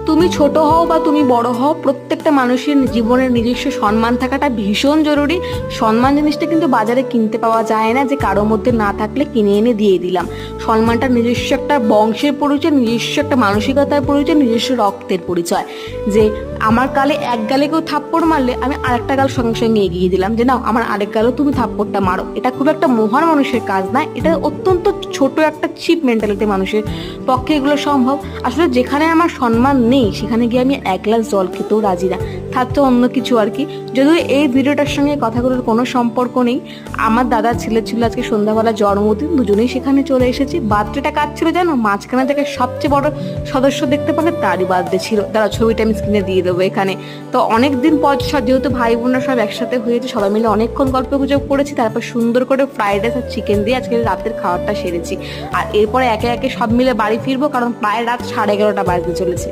তুমি ছোট হও বা তুমি বড় হও, প্রত্যেকটা মানুষের জীবনের নিজস্ব সম্মান থাকাটা ভীষণ জরুরি। সম্মান জিনিসটা কিন্তু বাজারে কিনতে পাওয়া যায় না, যে কারোর মধ্যে না থাকলে কিনে এনে দিয়ে দিলাম। সম্মানটা নিজস্ব একটা বংশের পরিচয়, নিজস্ব একটা মানসিকতার পরিচয়, নিজস্ব রক্তের পরিচয়। যে আমার গালে এক গালে কেউ থাপ্পড় মারলে আমি আরেকটা গাল সঙ্গে সঙ্গে এগিয়ে দিলাম, যে নাও আমার আরেক গালও তুমি থাপ্পড়টা মারো। এটা খুব একটা মহান মানুষের কাজ না, এটা অত্যন্ত ছোট একটা চিপ মেন্টালিটি মানুষের পক্ষে এগুলো সম্ভব। আসলে যেখানে আমার সম্মান নেই সেখানে গিয়ে আমি এক গ্লাস জল খেতেও রাজি না, থাকতো অন্য কিছু আর কি। যদিও এই ভিডিওটার সঙ্গে কথাগুলোর কোনো সম্পর্ক নেই। আমার দাদার ছেলে ছিল আজকে সন্ধ্যাবেলা জন্মদিন, দুজনেই সেখানে চলে এসেছি। বার্থডেটা কাজ ছিল জানো, মাঝখানে থেকে সবচেয়ে বড় সদস্য দেখতে পারে তারই বার্থডে ছিল। তারা ছবিটা আমি স্ক্রিনে দিয়ে দেবো এখানে। তো অনেকদিন পর যেহেতু ভাই বোনরা সব একসাথে হয়েছে, সবাই মিলে অনেকক্ষণ গল্প গুজব করেছি, তারপর সুন্দর করে ফ্রাইড রাইস আর চিকেন দিয়ে আজকে রাতের খাবারটা সেরেছি। আর এরপরে একে একে সব মিলে বাড়ি ফিরবো, কারণ প্রায় রাত 11:30 বাজতে চলেছে।